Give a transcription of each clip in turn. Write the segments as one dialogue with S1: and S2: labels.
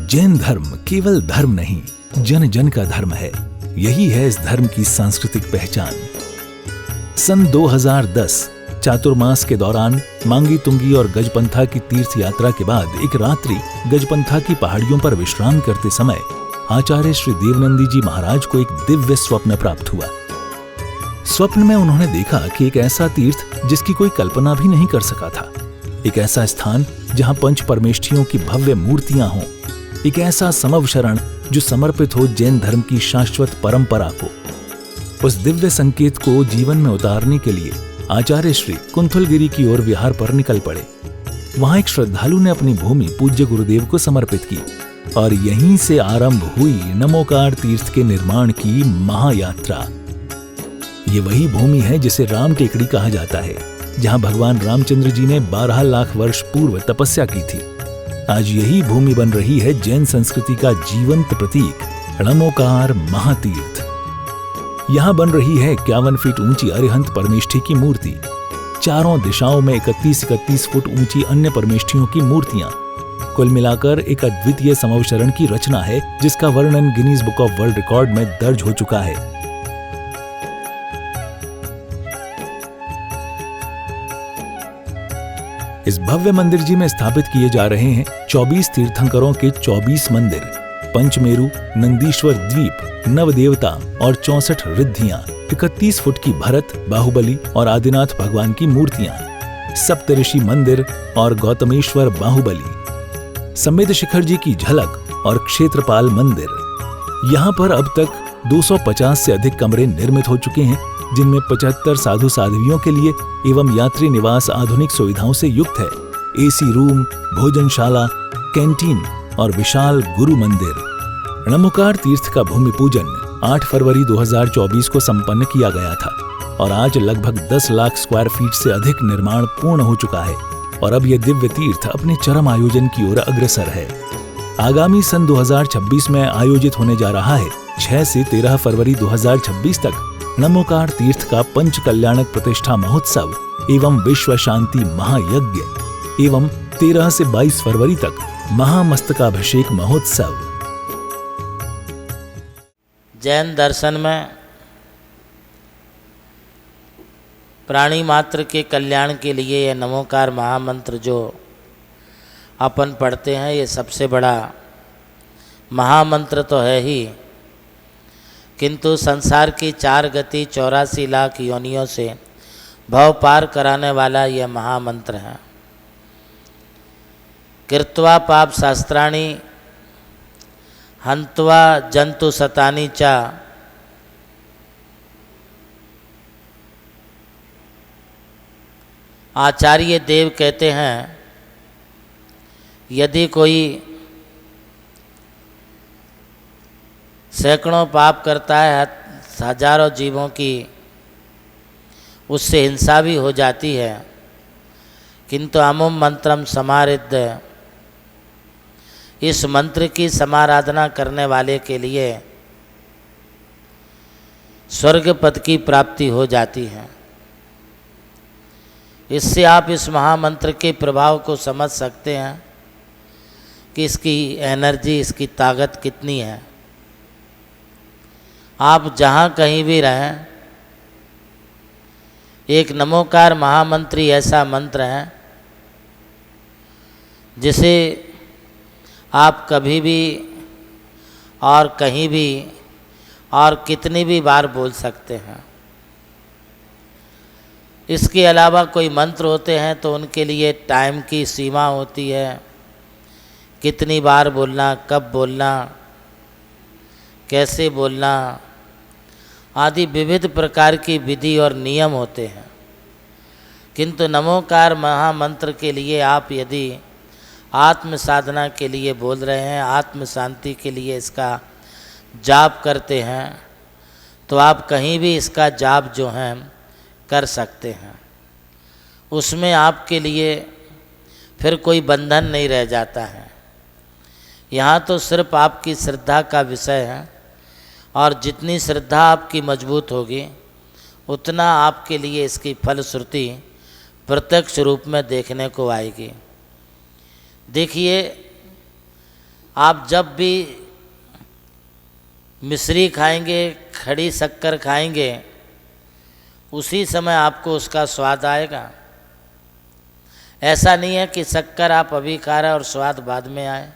S1: जैन धर्म केवल धर्म नहीं, जन जन का धर्म है। यही है इस धर्म की सांस्कृतिक पहचान। सन 2010 चातुर्मास के दौरान मांगी तुंगी और गजपंथा की तीर्थ यात्रा के बाद एक रात्रि गजपंथा की पहाड़ियों पर विश्राम करते समय आचार्य श्री देवनंदी जी महाराज को एक दिव्य स्वप्न प्राप्त हुआ। स्वप्न में उन्होंने देखा कि एक ऐसा तीर्थ जिसकी कोई कल्पना भी नहीं कर सका था, एक ऐसा स्थान जहां पंच परमेष्ठियों की भव्य मूर्तियां हों, एक ऐसा समव शरण जो समर्पित हो जैन धर्म की शाश्वत परंपरा को। उस दिव्य संकेत को जीवन में उतारने के लिए आचार्य श्री कुंथलगिरी की ओर विहार पर निकल पड़े। वहां एक श्रद्धालु ने अपनी भूमि पूज्य गुरुदेव को समर्पित की और यहीं से आरंभ हुई नमोकार तीर्थ के निर्माण की महायात्रा। ये वही भूमि है जिसे राम टेकड़ी कहा जाता है, जहां भगवान रामचंद्र जी ने 12 लाख वर्ष पूर्व तपस्या की थी। आज यही भूमि बन रही है जैन संस्कृति का जीवंत प्रतीक नमोकार महातीर्थ। यहां बन रही है 51 फीट ऊंची अरिहंत परमेष्ठी की मूर्ति, चारों दिशाओं में 31-31 फुट ऊंची अन्य परमेष्ठियों की मूर्तियां। कुल मिलाकर एक अद्वितीय समवशरण की रचना है जिसका वर्णन Guinness book of world record में दर्ज हो चुका है। इस भव्य मंदिर जी में स्थापित किए जा रहे हैं 24 तीर्थंकरों के 24 मंदिर, पंचमेरु, नंदीश्वर द्वीप, नवदेवता और 64 रिद्धियां, 31 फुट की भरत, बाहुबली और आदिनाथ भगवान की मूर्तियां, सप्तऋषि मंदिर और गौतमेश्वर बाहुबली, समेत शिखर जी की झलक और क्षेत्रपाल मंदिर। यहाँ पर अब तक 250 से अधिक कमरे निर्मित हो चुके हैं, जिनमें 75 साधु साध्वियों के लिए एवं यात्री निवास आधुनिक सुविधाओं से युक्त है। एसी रूम, भोजनशाला, कैंटीन और विशाल गुरु मंदिर। नमोकार तीर्थ का भूमि पूजन 8 फरवरी 2024 को संपन्न किया गया था और आज लगभग 10 लाख स्क्वायर फीट से अधिक निर्माण पूर्ण हो चुका है और अब यह दिव्य तीर्थ अपने चरम आयोजन की ओर अग्रसर है। आगामी सन 2026 में आयोजित होने जा रहा है 6 से 13 फरवरी 2026 तक नमोकार तीर्थ का पंच कल्याणक प्रतिष्ठा महोत्सव एवं विश्व शांति महायज्ञ एवं 13 से 22 फरवरी तक महामस्तकाभिषेक महोत्सव।
S2: जैन दर्शन में प्राणी मात्र के कल्याण के लिए यह नमोकार महामंत्र जो अपन पढ़ते हैं, ये सबसे बड़ा महामंत्र तो है ही, किंतु संसार की 4 गति 84 लाख योनियों से भव पार कराने वाला यह महामंत्र है। कृत्वा पाप शास्त्राणि हंत्वा जंतु सतानि चा आचार्य देव कहते हैं, यदि कोई सैकड़ों पाप करता है, हजारों जीवों की उससे हिंसा भी हो जाती है, किंतु अमुम मंत्रम समारिद्ध, इस मंत्र की समाराधना करने वाले के लिए स्वर्ग पद की प्राप्ति हो जाती है। इससे आप इस महामंत्र के प्रभाव को समझ सकते हैं कि इसकी एनर्जी, इसकी ताकत कितनी है। आप जहाँ कहीं भी रहें, एक नमोकार महामंत्री ऐसा मंत्र है जिसे आप कभी भी और कहीं भी और कितनी भी बार बोल सकते हैं। इसके अलावा कोई मंत्र होते हैं तो उनके लिए टाइम की सीमा होती है, कितनी बार बोलना, कब बोलना, कैसे बोलना आदि विविध प्रकार की विधि और नियम होते हैं। किंतु नमोकार महामंत्र के लिए आप यदि आत्म साधना के लिए बोल रहे हैं, आत्म शांति के लिए इसका जाप करते हैं, तो आप कहीं भी इसका जाप जो है कर सकते हैं। उसमें आपके लिए फिर कोई बंधन नहीं रह जाता है। यहाँ तो सिर्फ आपकी श्रद्धा का विषय है और जितनी श्रद्धा आपकी मजबूत होगी उतना आपके लिए इसकी फलश्रुति प्रत्यक्ष रूप में देखने को आएगी। देखिए, आप जब भी मिश्री खाएंगे, खड़ी शक्कर खाएंगे, उसी समय आपको उसका स्वाद आएगा। ऐसा नहीं है कि शक्कर आप अभी खा रहे और स्वाद बाद में आए।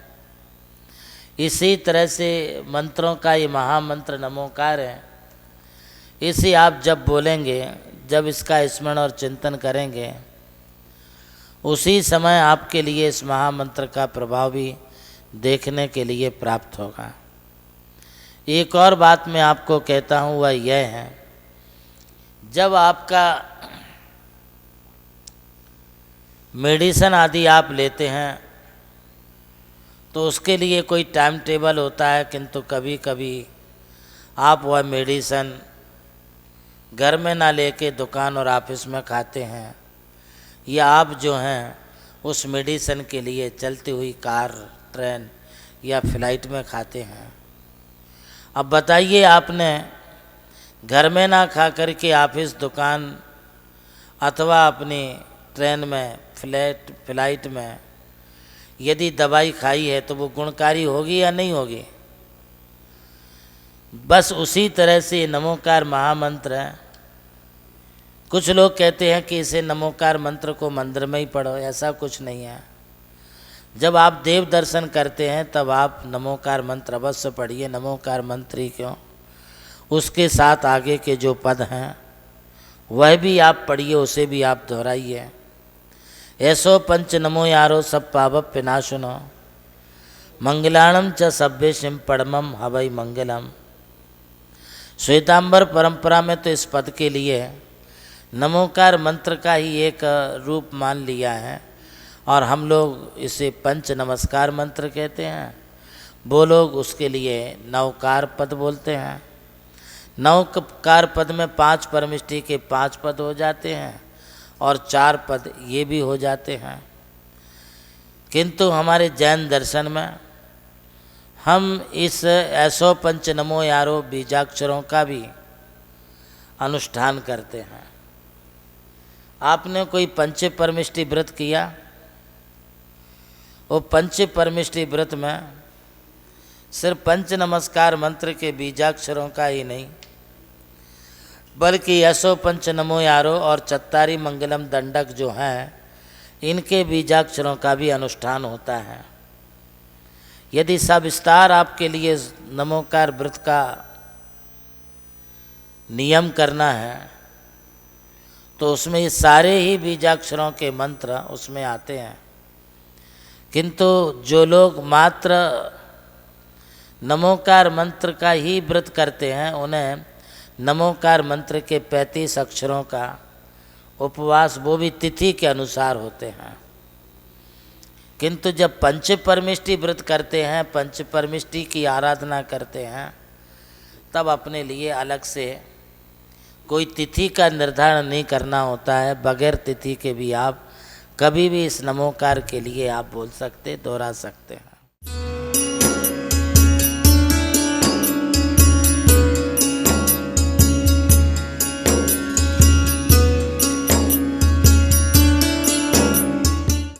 S2: इसी तरह से मंत्रों का ये महामंत्र नमोकार है, इसे आप जब बोलेंगे, जब इसका स्मरण और चिंतन करेंगे, उसी समय आपके लिए इस महामंत्र का प्रभाव भी देखने के लिए प्राप्त होगा। एक और बात मैं आपको कहता हूँ, वह यह है, जब आपका मेडिसिन आदि आप लेते हैं तो उसके लिए कोई टाइम टेबल होता है, किंतु कभी कभी आप वह मेडिसिन घर में ना लेके दुकान और ऑफिस में खाते हैं, या आप जो हैं उस मेडिसिन के लिए चलती हुई कार, ट्रेन या फ्लाइट में खाते हैं। अब बताइए, आपने घर में ना खा करके ऑफिस, दुकान अथवा अपनी ट्रेन में, फ्लाइट में यदि दवाई खाई है तो वो गुणकारी होगी या नहीं होगी? बस उसी तरह से नमोकार महामंत्र है। कुछ लोग कहते हैं कि इसे नमोकार मंत्र को मंदिर में ही पढ़ो, ऐसा कुछ नहीं है। जब आप देव दर्शन करते हैं तब आप नमोकार मंत्र अवश्य पढ़िए। नमोकार मंत्र ही क्यों, उसके साथ आगे के जो पद हैं वह भी आप पढ़िए, उसे भी आप दोहराइए। ऐसो पंच नमो यारो सब पाप विनाशुनो मंगलाणम च सभ्यशिम परमम हवै मंगलम। श्वेतांबर परंपरा में तो इस पद के लिए नमोकार मंत्र का ही एक रूप मान लिया है, और हम लोग इसे पंच नमस्कार मंत्र कहते हैं। वो लोग उसके लिए नवकार पद बोलते हैं। नवकार पद में 5 परमिष्टि के 5 पद हो जाते हैं और 4 पद ये भी हो जाते हैं। किंतु हमारे जैन दर्शन में हम इस ऐसो पंच नमो यारो बीजाक्षरों का भी अनुष्ठान करते हैं। आपने कोई पंच परमिष्टि व्रत किया, वो पंच परमिष्टि व्रत में सिर्फ पंच नमस्कार मंत्र के बीजाक्षरों का ही नहीं, बल्कि ऐसो पंच नमो यारो और चत्तारी मंगलम दंडक जो हैं, इनके बीजाक्षरों का भी अनुष्ठान होता है। यदि सविस्तार आपके लिए नमोकार व्रत का नियम करना है तो उसमें ये सारे ही बीजाक्षरों के मंत्र उसमें आते हैं। किंतु जो लोग मात्र नमोकार मंत्र का ही व्रत करते हैं, उन्हें नमोकार मंत्र के 35 अक्षरों का उपवास, वो भी तिथि के अनुसार होते हैं। किंतु जब पंच परमिष्टि व्रत करते हैं, पंच परमिष्टि की आराधना करते हैं, तब अपने लिए अलग से कोई तिथि का निर्धारण नहीं करना होता है। बगैर तिथि के भी आप कभी भी इस नमोकार के लिए आप बोल सकते, दोहरा सकते हैं।